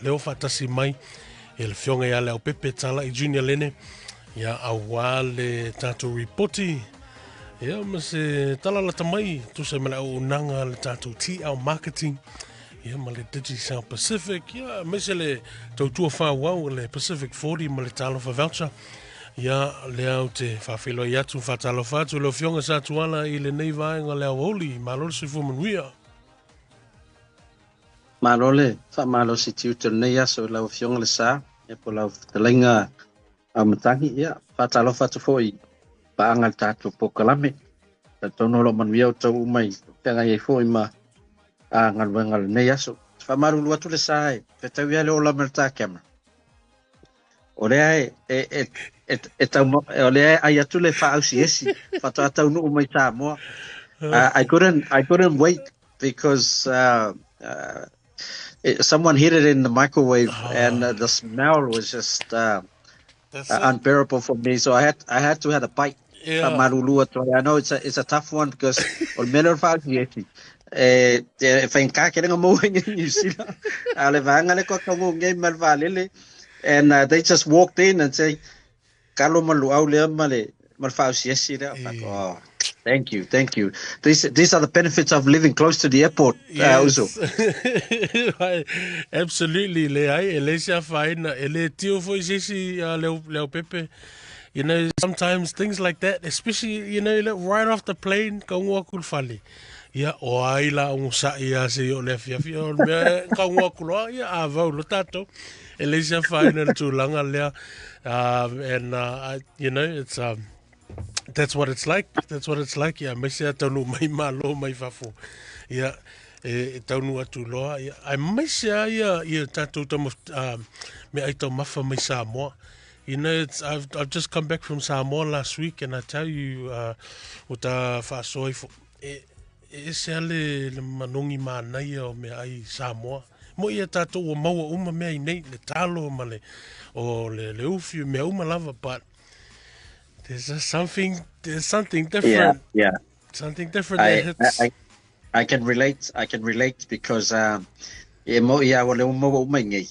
leo whatasi mai e le fionga ia Leaupepe Tala'i Junior Lene ia awa le tātou reporti ia ma se talalata mai tu se mele au unanga le tātou TL marketing ia ma le Digicel Pacific ia me se le tautua whawau le Pacific40 ma le talofa voucher ia leo te whawhilo i atu whatalofa atu leo fionga sa tuala i le nei vaenga leo holi malolo si fumanuia. Malole, malo si tiutu nei aso lau fionga le sa, e po lau talenga amatangi ia, whatalofa atu foi, paangal tātou po kalame, ta tono lo manuia o tau umai, tenga iei foi ma ngal nei aso. Whamaru lua tu le sa e, whetau ia le o lamerta camera. O lea e tau o lea ai atu le whaausi esi, whatau nu umai Samoa. I couldn't wait because someone hit it in the microwave and the smell was just unbearable for me. So I had to have a bite. Yeah. I know it's a tough one because on melon fagi and they just walked in and say Carlo malu au le male oh, thank you. These are the benefits of living close to the airport. Yes. Absolutely, Lesia fine, ele tio foi sisi Leaupepe. You know, sometimes things like that, especially right off the plane, kangwa kulfali. Ya oaila unsa ia se yo le fia me kangwa kulwa ya ava lo tato. Lesia fine to langa le and it's that's what it's like. Yeah, me se tonu mai malo mai fafo. Yeah. Taunu atu loa. I miss ya tatou me aito mafa mai Samoa. You know, I've just come back from Samoa last week, and I tell you, uta whaasoi se ale le manongi mānai o me ai Samoa. Mo ia tatou o maua uma mea I nei, le talo ma le uwhiu mea uma lava, but there's something different. Yeah. Something different that hits. I can relate because e mo ia o le mo mai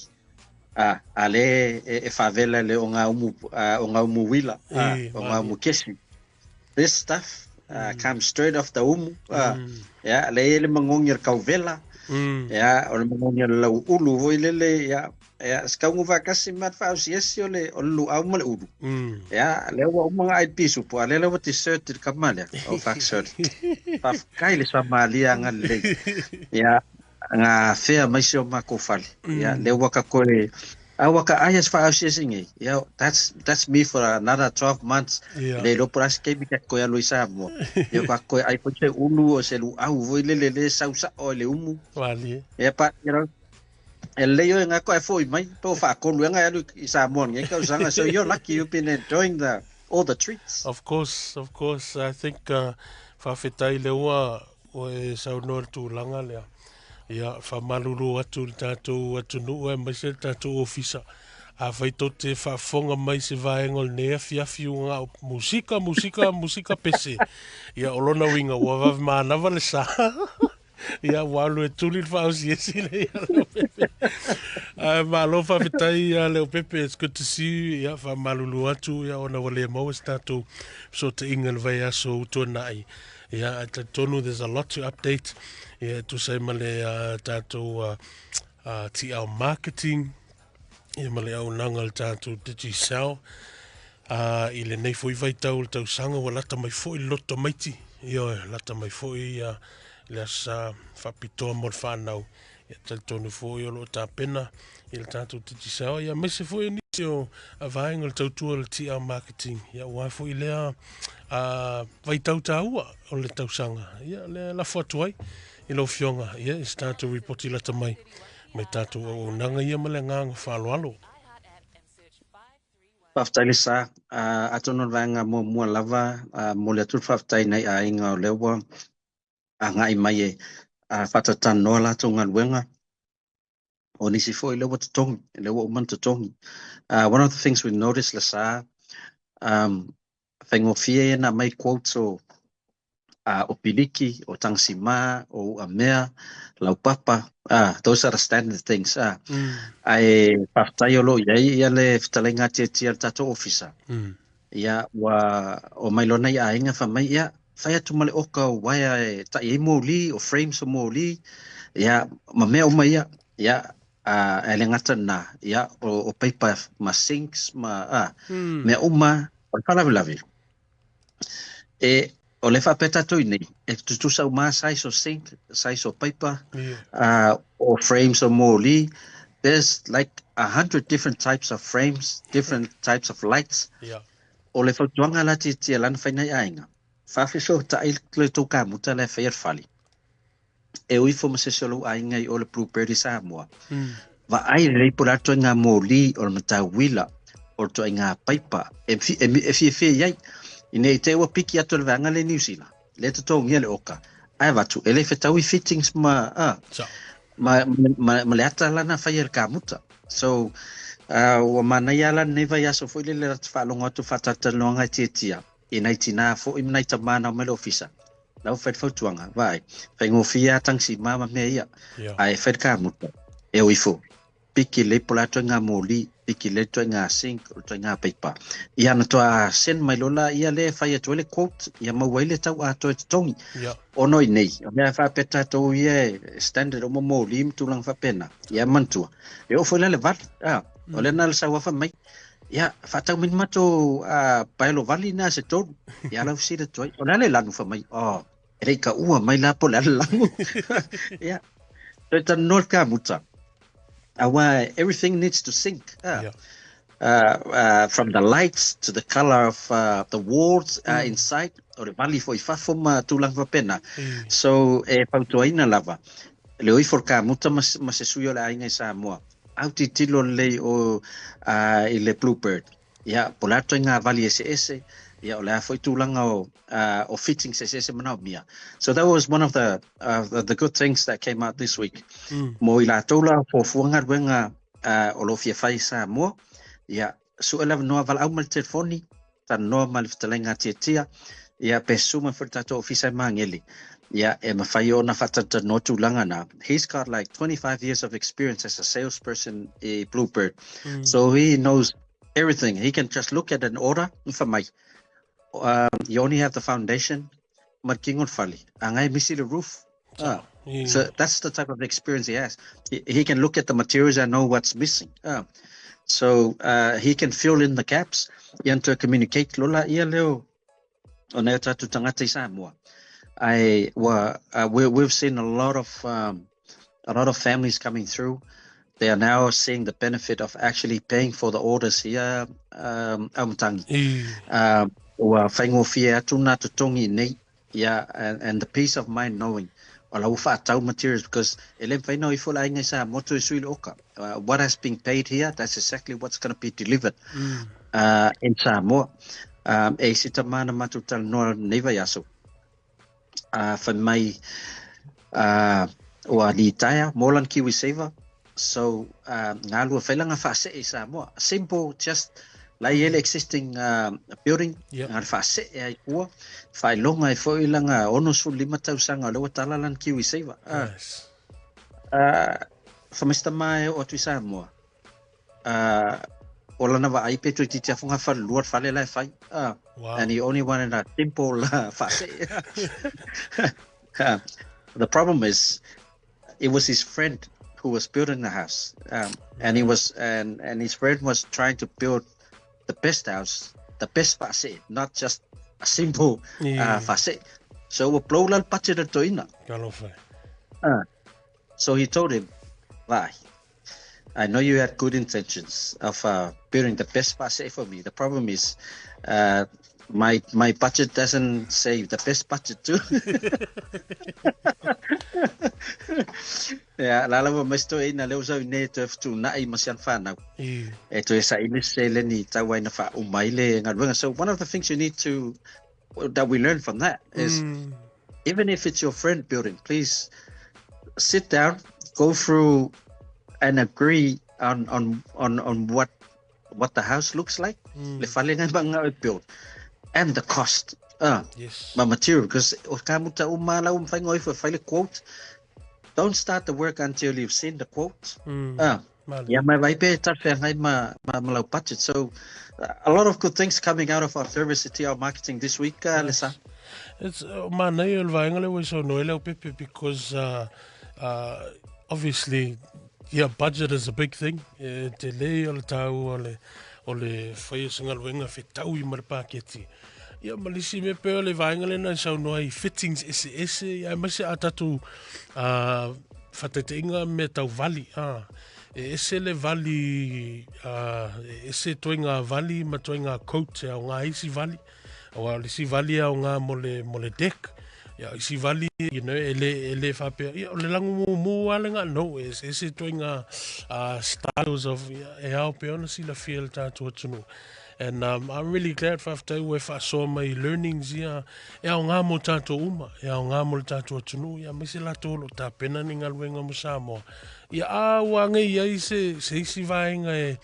ale e favela le o nga umu wila o nga umu kesi. This stuff comes straight off the umu. Yeah, le mangongir kauvela. Yeah, o le mangongir lau ulu voi lele ska ungu vakasi mat fa usiesi o le lu au mo le ulu. Yeah, le o mga ai pisu po ale le t-shirt de kamale o fak shirt. Pa kai le samalia ngale. Yeah, nga fea mai se o makofali. Yeah, le waka koe waka ayas fa usiesi. Yeah, that's me for another 12 months. Le lo pras ke bi ko ya loisa mo. Yo ka koe ai po se ulu o se lu au voi le sausa o le umu. Wali. Yeah, but leo nga ko foi mai po fa ko lu nga lu Samoa nge ka usanga, so you're lucky you've been enjoying all the treats. Of course. I think fa fetai lewa o sa no tu langa le ya fa malulu atu tatu nu e mai se tatu ofisa a fai te fa fonga mai se vaengol ne fiunga musika pese ya olona winga wa mana vale sa ya walu e tuli fa usiesi le malofa fitai Leaupepe, it's good to see you. Fa malulu atu ya ona wale mo statu so te ingal vai so tonai. Yeah, I tonu there's a lot to update. Yeah, to say male tatu TL marketing. Yeah, male au nangal tatu Digicel. Ile nei foi vai tau sanga wala ta mai foi loto maiti. Yo lata mai foi le sa fa pito mo fanau. Ya tonu foi lo ta pena il tatu Digicel. Ya me se foi ni o avaingal tautua le TL marketing. Ya wa foi le vai tau o le tausanga. Ia le la fotuai I lo fionga. Ia I start to report I lata mai. Mai tatu o nanga ia male nganga whaloalo. Whaftai sa atono vanga mo mua lava mo le atu whaftai nei a inga o lewa a ngai mai e whatatan noa la tonga luenga o nisi fo I lewa tatongi, lewa uman tatongi. One of the things we noticed la sa whaingofie na mai quotes o o piliki, o tangsima, o amea, laupapa. Those are the standard things. Ai whaftai o lo ia le whitalenga tia tato officer. Ia o mailona ia ainga whamai ia whai atu male oka o waia e tai e mōli o frames o mōli. Ia ma mea o mai ia e le ngata na ia o paper ma sinks mea uma o whalawilawi. O le whapeta tui nei, e tutusa o maa size o sink, size o paper, or frames o mōli. There's like 100 different types of frames, different types of lights. O le whautuanga la tia lana whainai ainga. Whawhiso ta le tau ka muta le whair whali. E uifo ma se solo ainga I o le Bluebird I Samoa. Wa ai reipo rato ngā mōli o le matau wila, o to ngā paipa. E fie iai. Ine I te ua piki atu le vanga le New Zealand. Le te tō ngia le oka. Ai watu, ele whetau I fittings ma le ata lana whai el ka muta. So, ua manai ala neva I aso fwile le rata whaalonga atu whatata noanga tia. I nei tina fo I mnai ta mana o mele ofisa. Lau whaid whautuanga, vai. Whai ngofia tangsi mama mea ia. Ai whaid ka muta. E uifo. Piki le pola to ngā mōli, piki le to ngā sink, o to ngā paipa. Ia na toa sen mai lola, ia le whai atu ele quote, ia mauaile tau ato e tongi. Ono I nei, o mea whapeta tau ia standard o mo mōli, mtulang whapena, ia mantua. E o fwile le vali, o le nal sa wafa mai. Ia, whatau min mato paelo vali na se tonu. Ia lau sira toi, o le lanu wha mai, e rei ka ua mai la po le langu. Ia, toi ta nol ka muta. Everything needs to sync. From the lights to the color of the walls inside, or the valley for ifafoma tulang vapena. So, pautuaina lava. Leoi for ka muta masesui o le ainga I Samoa. Auti tilo le o I le Bluebird. Ia, polato ngā valley ese. Ia, o le afoi tulanga o fittings ese manao mia. So that was one of the good things that came out this week. Mo I la tola for fuanga ruenga o lo fia fai Samoa. Ia, suela noa val au mal telefoni, ta noa mal fitalenga tia. Ia, pesuma furtato ofisa mangeli. Ia, e mawhai o na fatata no tulanga na. He's got like 25 years of experience as a salesperson in Bluebird. So he knows everything. He can just look at an order. You only have the foundation. Markingon fali. Angai misi the roof. So that's the type of experience he has. He can look at the materials and know what's missing. So he can fill in the gaps. Ian to communicate lola ia leo. O nea tatu tangata I Samoa. We've seen a lot of families coming through. They are now seeing the benefit of actually paying for the orders here. Aumutangi. Whaingofia tuna tutongi nei. Yeah, and the peace of mind knowing. Materials because what has been paid here, that's exactly what's going to be delivered in Samoa. Setema matutal no neva yaso. For my taya molan kiwi saver. So ngalu failanga fase Samoa. Simple, just like existing building. Ngar fase ai kua. Fai longa e foi langa ono su 5,000 lewa talalan kiwi saver. For Mr. Mai o tu Samoa. Olana wa ai petu ti tia funga fa luar fale lai fai. And he only wanted a simple fase. The problem is, it was his friend who was building the house, and his friend was trying to build the best house, the best fase, not just a simple fase. So we blow lal budget to ina. So he told him, "Why? I know you had good intentions of building the best fase for me. The problem is, my budget doesn't say the best budget too." Yeah, lala wa mesto ina leo so ne to tu na I masian fana. E to esa ile se le ni tawa ina fa umaile ngalwenga. So one of the things that we learn from that is, even if it's your friend building, please sit down, go through and agree on what the house looks like, le falenga banga build, and the cost. Yes. my material, because kamuta umala umfaingo if file quote, don't start the work until you've seen the quote. Yeah, my budget. So a lot of good things coming out of our service at our marketing this week, Lisa. It's manai el vaingale we so no Leaupepe because obviously budget is a big thing. Te le o le tau o le whai singal wenga whi tau I marapaketi. Ia malisi me peo le vaingale na sau noai fittings ese ia mase atatu whateteinga me tau vali. Ese le vali ese toinga vali ma toinga coat o ngā isi vali. O le si vali o ngā mole deck. Ya isi vali, ele whapea. O le langu mu alenga, no, ese toinga styles of e au peona si la feel tātua tunu. And I'm really glad for after if I saw my learnings here. E au ngā mo tātua uma, e au ngā mo tātua tunu. Ia mese la tolo tā pena ni ngaluenga mo Samoa. Ia awa ngai ai se isi vaenga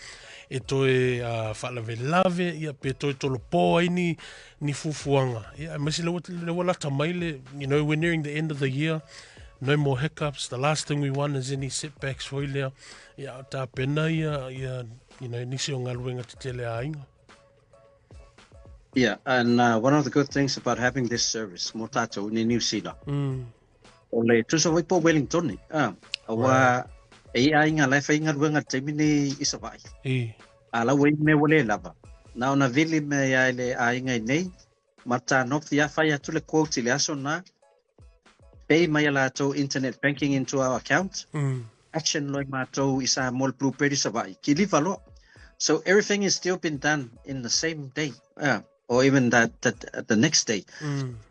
e toe whalavelave, ia pe toe tolo pō ai ni fufuanga. Ia mese le wala tamaile, we're nearing the end of the year. No more hiccups. The last thing we want is any setbacks for ilea. Ia tā pena ia nisi o ngaluenga te tele ainga. Yeah, and one of the good things about having this service, mo tātou ni New Zealand. O le tusa wai po Wellington ni. Awa e ainga lai whainga ruenga teimini isawai. Ala wei me wale lava. Na ona vili me ia le ainga nei. Mata nofi a whai atu le quote le aso na. Pay mai ala to internet banking into our account. Action loi mātou isa mol blueberry isawai. Ki liva lo. So everything is still been done in the same day. Or even the next day.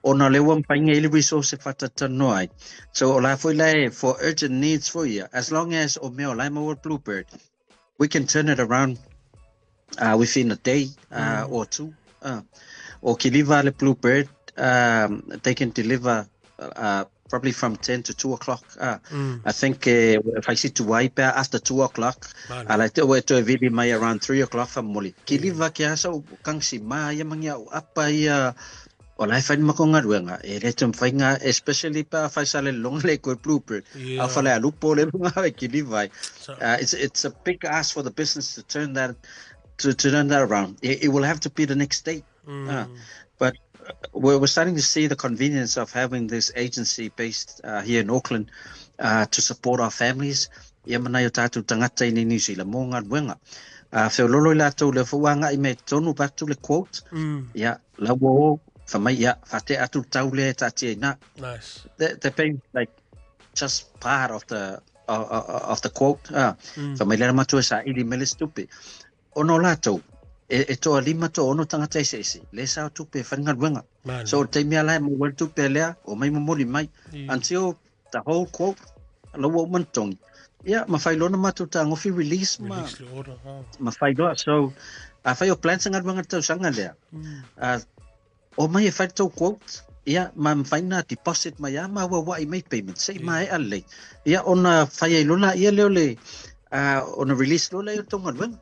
Ona lewang painga ili resource whatatanoai. So ola fuile for urgent needs for you. As long as o meo lai mo bluebird, we can turn it around within a day or two. Or kiliva le bluebird, they can deliver probably from 10 to 2 o'clock. I think if I see to wipe after 2 o'clock, I like to wait to visit my around 3 o'clock from Moli. Kiliva kia so kang si ma ya mangya apa ya olai fa ma ko ngaruenga e le tum fainga especially pa fa sale long le ko bluebird a fa le lupo le nga kiliva. It's a big ask for the business to turn that around. It will have to be the next day. But we're starting to see the convenience of having this agency based here in Auckland to support our families. Ia mana yo tātou tangata I New Zealand mo ngā ruenga. Whiololo I lātou le fuanga I me tonu batu le quote. Ia, la wo whamai ia, whate atu tau le tātia ina. Nice. They're paying like just part of the quote. Whamai lera matua sa ili mele stupi. Ono lātou. E toa lima to ono tangata ese le sa tupe whangar wenga. So te mea lai mo wal tupe lea o mai mo moli mai until the whole quote lo wo mantongi. Yeah, ma fai lona matu ta ngofi release ma fai do. So a fai o plan sangar wenga tau sanga lea. O mai e fai tau quote. Yeah, ma fai na deposit mai ma wa I mai payment. Sei mai ale. Yeah, ona fai e lona ia leo le ona release lo le tonga wenga.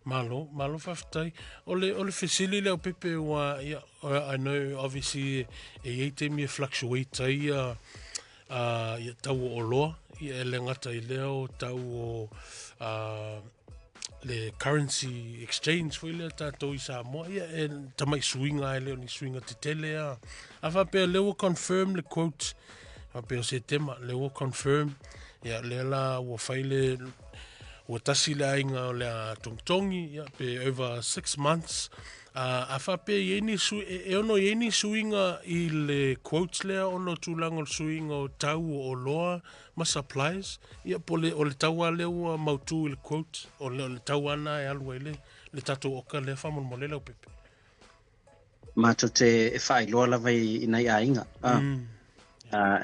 Malo whaftai. Ole whesili Leaupepe wa, I know obviously e te me fluctuate ia tau o loa, ia le ngata I leo tau o le currency exchange fo ile tātou I Samoa, ia e tamai swinga leo ni swinga te tele a. A whapea leo confirm le quote, whapea Setema, leo confirm, ia le la ua whaile o tasi le ainga o lea tongtongi, pe over 6 months. A whape e ono ieni suinga I le quotes lea ono tūlanga suinga o tau o loa ma supplies. Ia po o le taua leo mautu I le quotes, o le taua ana e alua le tato oka le whamon mo le Leaupepe. Mato te e whai loa lawa I nei ainga.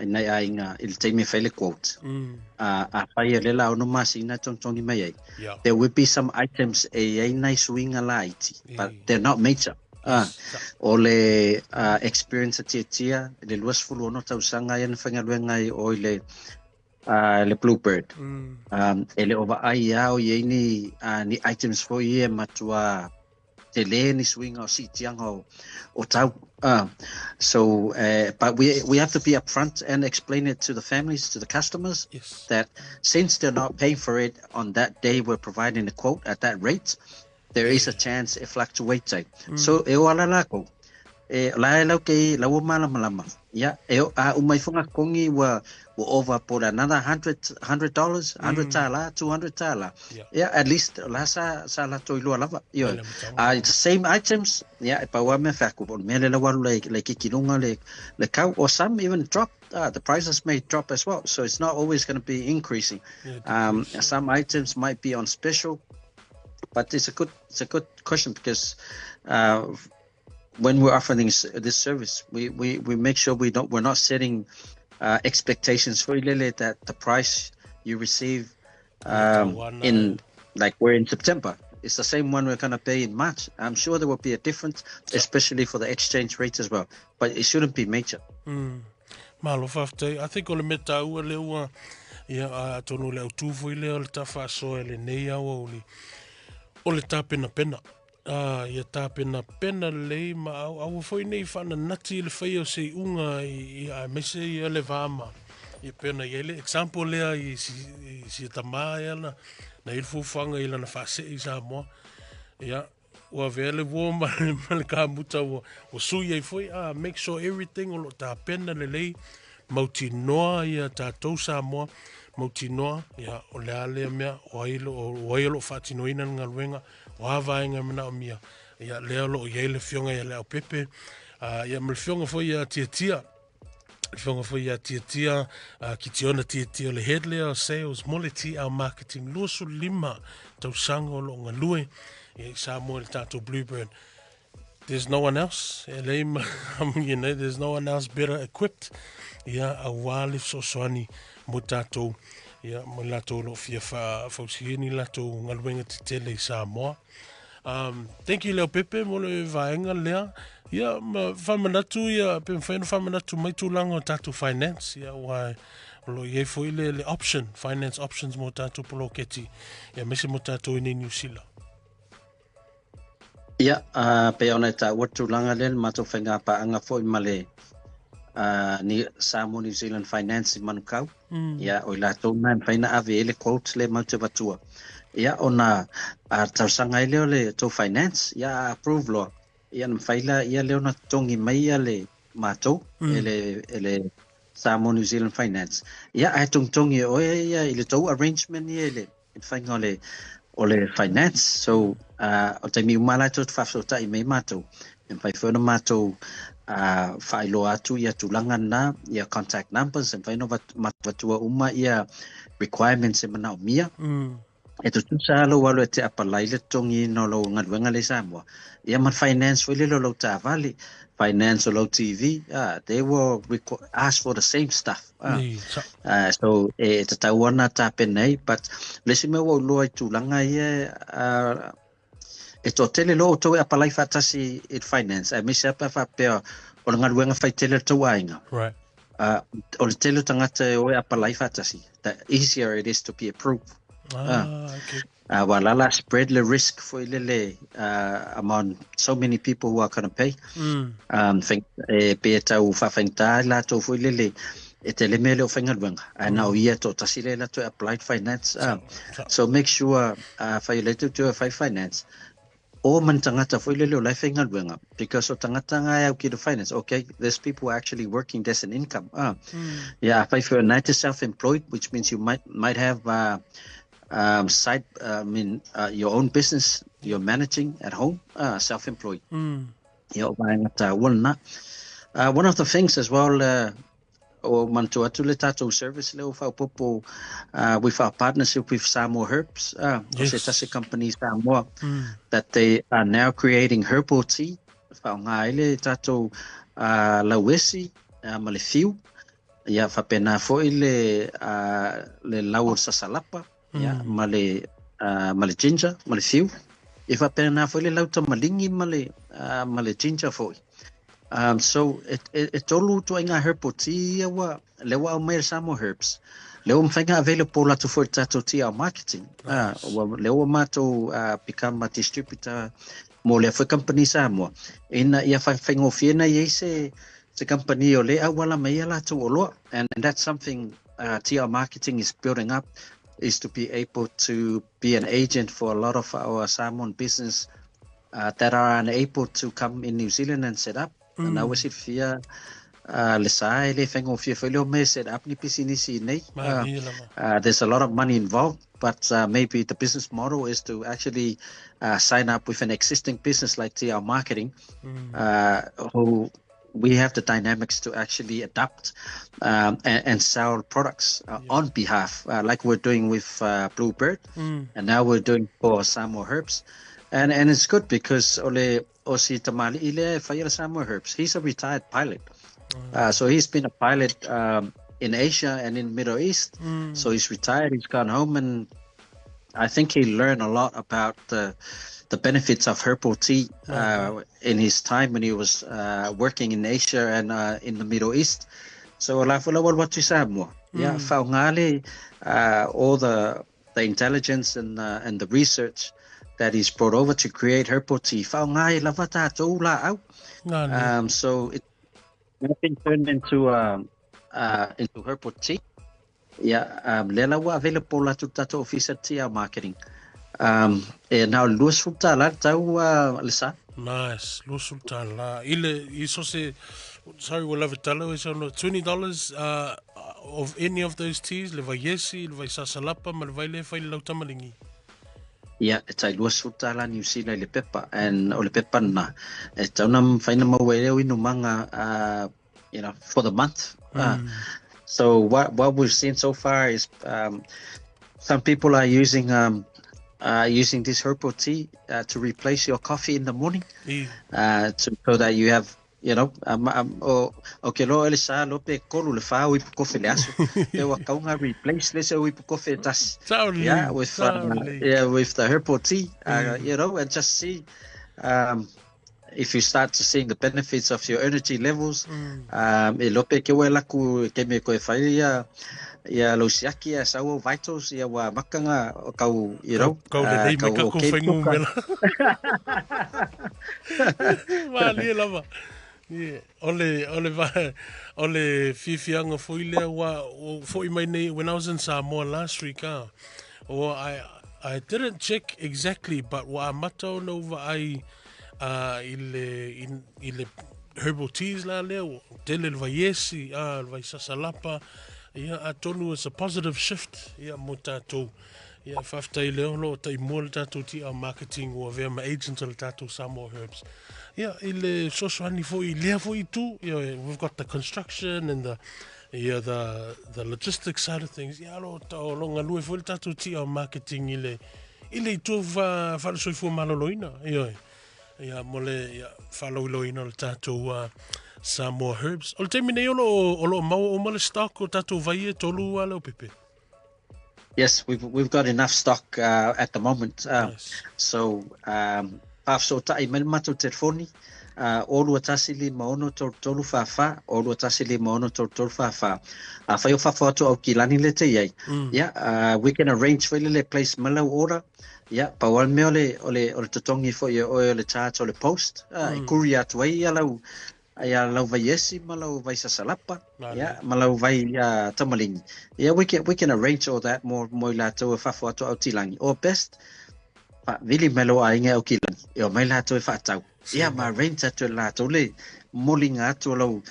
Nei ainga I le teime whaile quote. A whai le la ono masina tongi mai ai. There will be some items e nei suinga la iti, but they're not major. O le experience tia le luas fulu ono tausanga ia na whangaluenga I o le bluebird. E le ova ai au I ni items fo ia matua te le ni swing o si tiang o tau. So, but we have to be upfront and explain it to the families, to the customers, that since they're not paying for it on that day, we're providing a quote at that rate. There is a chance it fluctuates. So, e o ala lako. La lau ke lau malama. Yeah, umai funga kongi wa over por another $100, $100 $200. Yeah, at least la sa la toi lua lava. It's the same items. Yeah, pa wa me fa ko me le wa le kikinunga le kau, or some even drop. The prices may drop as well, so it's not always going to be increasing. Some items might be on special, but it's a good question, because when we're offering this service, we make sure we're not setting expectations for Ilele that the price you receive in, like we're in September, it's the same one we're going to pay in March. I'm sure there will be a difference, especially for the exchange rate as well, but it shouldn't be major. Malo fafte, I think ole meta ua leua ia tonu leu tufu ile ole tafa so ele neia ole tapena pena. Ia tāpena pena lei ma au foi nei whana nati le whai o se unga i a mese i le vama. Ia pena i ele example lea i si tamā iana na ilfu whanga ila na whase i Samoa. Ia, ua vele wo ma le ka muta o sui ai foi, make sure everything o lo tāpena le lei mauti noa ia tātou Samoa, mauti noa ia o le ale mea o ailo whatinoina ngā ruenga. Wavainga mana o mia ia leo lo ia le fionga ia Leaupepe ia me fionga foi ia tia fionga foi ia tia ki tiona tia le head leo sales moleti our marketing loso lima tau sango lo ngalue ia Samoa le tato Bluebird. There's no one else there's no one else better equipped ia a wale so soani mo tato ia mo lato lo fia fa fausieni lato ngaluenga tele Samoa. Thank you Leaupepe mo le vaenga lea. Ia ma famanatu ia pe famanatu mai tulanga o tatu finance ia wa lo ye foi le option finance options mo tatu poloketi ia mese mo tatu ni New Zealand. Ia pe ona ta watulanga le mato fenga pa anga foi male ni Samoa New Zealand finance manukau. Ia o la to man faina ave le quote le motivatua. Ia ona tausanga ile le to finance ia approve lo. Ia mfaila ia le ona tongi mai ia le mato ele Samoa New Zealand finance. Ia ai tongi o ia ile to arrangement ia le fainga le finance. So o te mi umala to fafsota i me mato. Mfai fona mato failo atu ia tulanga na ia contact numbers and faino matua uma ia requirements e mana o mia. E tu salo walo te apalai le tongi no lo ngadwenga le Samoa. Ia man finance wile lo ta valley, finance lo TV, they will ask for the same stuff. So te tawana ta penei, but lesime wo lo ai tulanga ia e to tele lo to apalai fatasi it finance. I miss up fa pe o ngadwenga fai tele to wainga. Right. O tele tangata o apalai fatasi. The easier it is to be approved. Okay. Walala spread the risk for lele among so many people who are going to pay. Think beta u fa fengta la to for lele etele mele o fengalwenga. Now ia to tasile la to applied finance. So make sure for you later to finance. O man tangata for lele o la fengalwenga, because o tangata nga ki the finance. Okay, there's people actually working, there's an income. Yeah, if you're not self-employed, which means you might have side, your own business you're managing at home, self-employed. One of the things as well, o mantua tu le tatou service leo fa popo with our partnership with Samoa Herbs, Setema company Samoa, that they are now creating herbal tea. Fa nga ile tatou lawesi malefiu ya fa pena fo ile le lau sasalapa. Yeah, male ginger, male fiu. If I pena for le lauta malingi male ginger for. So it all to inga herbal tea wa lewa mer Samoa Herbs. Leo mfenga available to for tato tea marketing. Leo mato become a distributor mo le foi company Samoa ina ia whaingo whiena i se company o le awala mai ala tu olo, and that's something TR marketing is building up, is to be able to be an agent for a lot of our Samoan business that are unable to come in New Zealand and set up. And I was it via le sai le whaingo whia me set up ni pisinisi nei. There's a lot of money involved, but maybe the business model is to actually sign up with an existing business like TR Marketing, who we have the dynamics to actually adapt and sell products on behalf, like we're doing with Bluebird, and now we're doing for Samoa Herbs. And it's good because Ole Osi Tamali Ile Fayela Samoa Herbs, he's a retired pilot. So he's been a pilot in Asia and in Middle East. So he's retired, he's gone home, and I think he learned a lot about the benefits of herbal tea in his time when he was working in Asia and in the Middle East. So what you say more? Yeah, all the intelligence and the research that he's brought over to create herbal tea. So it's been turned into herbal tea. Yeah, lela wa available la tutato officer TR marketing. And now Luis Futala tau lisa. Nice, Luis Futala. Ile iso se, sorry, we'll have a talo is on $20 of any of those teas. Le vai yesi, le vai sasalapa, ma le vai le fai lau tamalingi. Yeah, it's a Luis Futala New Zealand Leaupepe and Leaupepe na. It's unam faina mawele winu manga for the month. So what we've seen so far is some people are using this herbal tea to replace your coffee in the morning, so that you have, okay, lo elisa lo pe kolu le fa wi kofi le aso e wa kaunga replace le se wi kofi tas, with the herbal tea, and just see if you start to seeing the benefits of your energy levels. E lo pe ke wela ku ke me ko e fai ya lo siaki ya sawo vitals ya wa makanga kau kau le dei me ka ku fengu mela vale lava ole fifianga foi le wa foi mai nei when I was in Samoa last week. I didn't check exactly, but wa mato no vai ile herbal teas la leo tele vai yesi vai sasalapa. Yeah, I told you it's a positive shift. Yeah, mo tatou. Yeah, faftai leo lo tai mo le tatou TR marketing o vea ma agent le tatou Samoa Herbs. Yeah, ile sosoani foi lea foi tu. Yeah, we've got the construction and the logistics side of things. Yeah, lo longa lui foi le tatou TR marketing ile tu fa soi fu maloloina. Yeah, mole follow loina le tatou Samoa Herbs. Ol te mine olo mau o male stock o tatou vai e tolu a Leaupepe. Yes, we've got enough stock at the moment. Nice. So so tai men matu telefoni olu atasili maono tolu fafa olu atasili maono tolu fafa fa yo fafa to o kilani le te yai. Yeah, we can arrange for le place malau order. Yeah, pa wal me ole totongi fo ye ole charge ole post courier to ai alau ya lau vai yesi malau vai sasalapa, malau vai tamalingi. Yeah, we can arrange all that more la to fa fo to tilangi or best pa vili melo ainge o kilangi yo mai la to fa tau. Yeah, ma arrange to la to le molinga to lo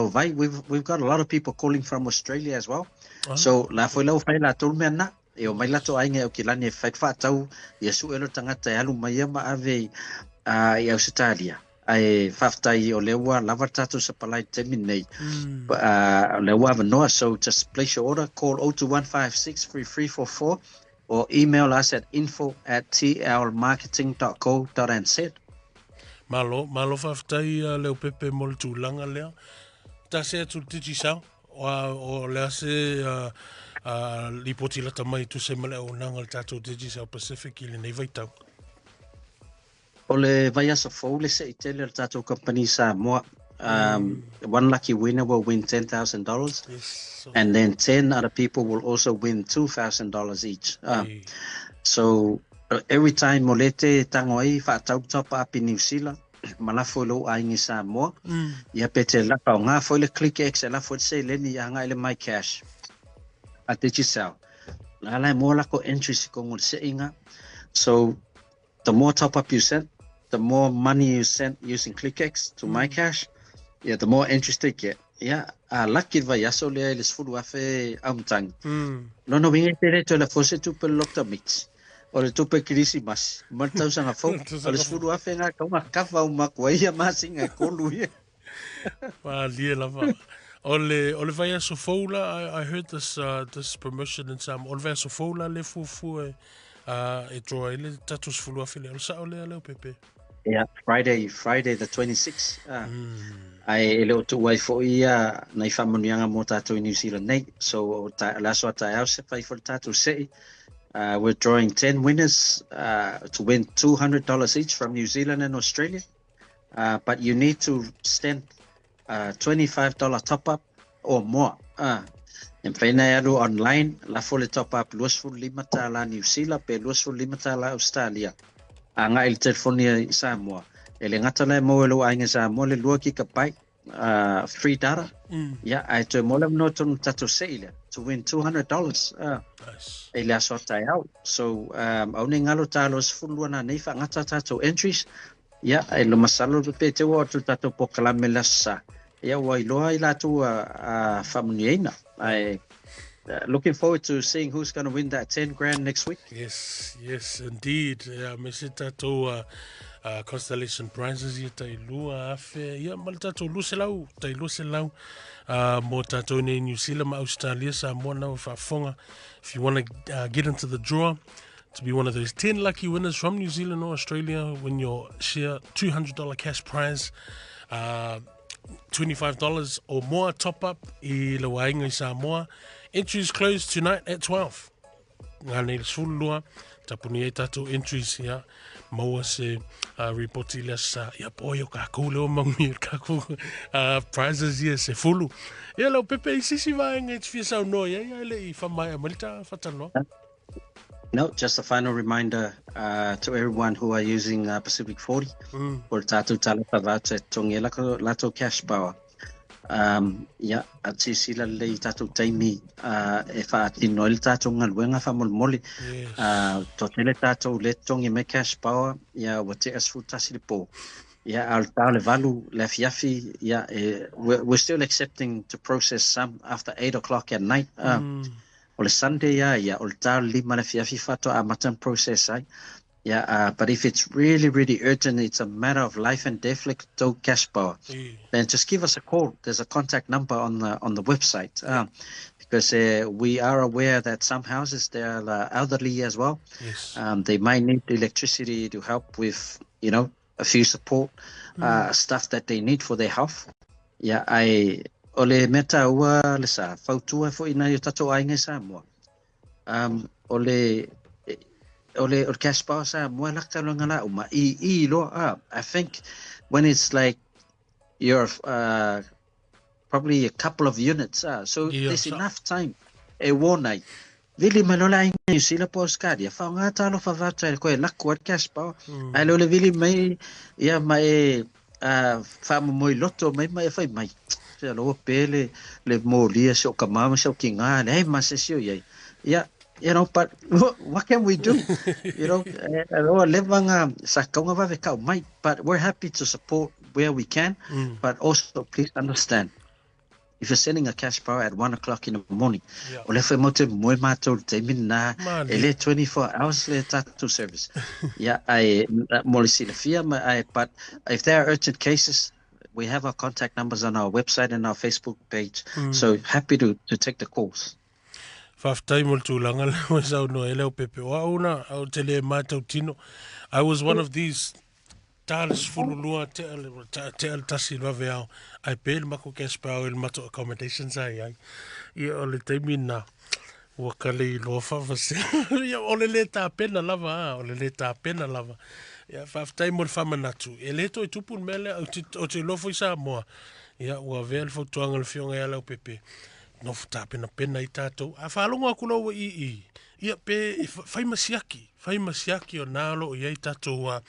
vai. We've got a lot of people calling from Australia as well. So la fo lo fa la to me na yo mai la to ainge o kilani fa tau yesu elo tangata alu mai ma ave ya Australia. I faftai o lewa lava tatu sa palai temi nei. Lewa vanoa, so just place your order, call 021563344 or email us at info@tlmarketing.co.nz. Malo faftai Leaupepe mo le tūlanga lea. Ta se atu Digicel o lea se lipoti lata mai tu se male o nanga le tatu Digicel Pacific i le nei vaitau. Ole vai Aso Tofi se itele le tatou company Samoa. One lucky winner will win $10,000. Yes, and then 10 other people will also win $2,000 each. So every time mo lete tango ai fa tau top up in New Zealand malafo lo aingi Samoa ia pete la ka nga fo le click x la fo se le ni anga ile my cash a Digicel la la mo la ko entry si ko ngol se inga. So the more top up you send, the more money you send using ClickX to my cash, yeah, the more interest they get. Yeah, lucky vai aso le sfulu afe amtang. No wingi tere to la fose tu pe lokta mix. O le tu pe krisi mas. Martau sanga fo. O le sfulu afe nga ka kafa uma kwaia masinga kolu ia. Lia lava. Ole vai aso foula. I heard this promotion in some. Ole vai aso foula le fu e draw ele tatus fulu afile o sa ole Leaupepe. Yeah, Friday the 26th. Ai ele o tu wai fo ia nei famunianga mo tatou New Zealand nei. So la so ta au se fai for tatou sei. We're drawing 10 winners to win $200 each from New Zealand and Australia. But you need to send $25 top up or more. En pena yaru online la fole top up $2.5 tala New Zealand pe $2.5 tala Australia. Anga il telefonia Samoa. Ele ngata le mo lo ainga Samoa le lua ki ka pai free data. Yeah, I to mo le no to tato seile to win $200. Nice. Ele asota out. So au ne ngalo talos fulu na nei fa ngata tato entries. Yeah, ai lo masalo pe te wo to tato pokala melasa. Yeah, wai loa ila tu famuniena. I looking forward to seeing who's going to win that 10 grand next week. Yes, indeed. Yeah, me se tato constellation prizes ia tai lua afe ia mal tato luselau tai luselau mo tato ne New Zealand ma Australia Samoa na fafonga. If you want to get into the draw to be one of those 10 lucky winners from New Zealand or Australia, win your share $200 cash prize. $25 or more top up I Lawainga Samoa. Entries close tonight at 12. Ngane sulua tapuni e tato entries ya maua se reporti la sa ya poyo ka kulo mangi ka ku prizes ya se fulu. Ya Leaupepe sisi va ngai tfisa no ya le I famai malta fatalo. No, just a final reminder to everyone who are using Pacific 40 or Tatu Talapavate Tongela Lato Cash Power. Yeah, at Sisila Le Tatu Taimi, if I didn't know Tatung and Wenga Famul Molly, Totele Tato let Tongi make cash power, yeah, what as food Tasilipo. Yeah, I'll tell Valu Lef Yafi, yeah, we're still accepting to process some after 8 o'clock at night. O le Sunday ya o le tau lima le fiafi fato a matan process ai. But if it's really, really urgent, it's a matter of life and death, like to cash power, then just give us a call. There's a contact number on the website. Because we are aware that some houses, they are elderly as well. Yes. They might need electricity to help with, a few support stuff that they need for their health. Ole meta ua le sa fautua fo ina yo tato ainga Samoa. Ole cash power Samoa lakta lo ngala uma I lo I think when it's like you're probably a couple of units so there's enough time e wonai vili malola inga sila postcard ya fa nga talo fa vata ko lakwa cash power ai lo le vili mai ya mai fa mo loto mai fa mai lo pele le molia so kamama so kinga hey masesio ye but what can we do levanga sakonga va veka mai but we're happy to support where we can but also please understand if you're sending a cash power at 1 o'clock in the morning o le fe mote moi mato te mina ele 24 hours le tattoo service I molisi le fia but if there are urgent cases we have our contact numbers on our website and our Facebook page. So happy to take the calls. Faftai multulanga le sau no Leaupepe wa una au tele matau tino. I was one of these talis fululua te al tasi lave au. I paid mako cash power il mato accommodations ai. Ia ole te mina wakale lofa vase. Ia ole le ta pena lava ole le ta pena lava. Ia faftai mo famanatu. E leto I tupun mele o te lofo I Samoa. Ia ua vea le fautuanga le fionga ia Leaupepe. no futa pena I tātou. A whalonga kulo I. Ia pe, whai masiaki o nālo I tātou,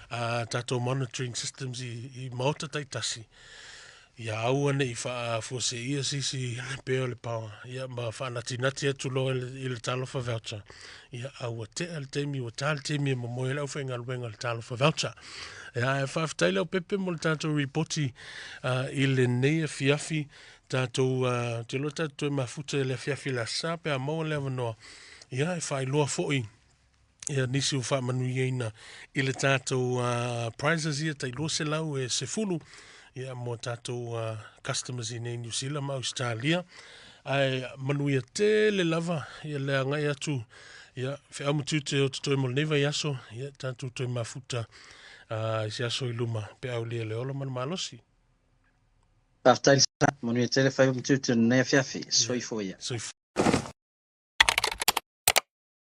tātou monitoring systems I maota taitasi. Ia aua ne I wha fose ia sisi peo le pawa. Ia ma whanati atu lo I le talofa voucher. Ia aua te al temi o tal temi mo moe lau whenga luenga le talofa voucher. Ia e whaftai Leaupepe mo le tātou reporti I le nei fiafi tātou te lo tātou mafuta le fiafi la sa pe a maua le avanoa. Ia e whai loa fo'i. Ia nisi o wha manu ieina I le tātou prizes ia tai lo se lau e se fulu. Ia mo tātou customers I nei New Zealand ma Australia. Ai manu ia te le lava. Ia le angai atu. Ia whi amutu te o te toi mo neva I aso. Ia tātou toi mafuta. Si aso I luma. Pe au lia le ola man malosi. After manu ia te le whai umtutu nei fiafi. Soifo ia.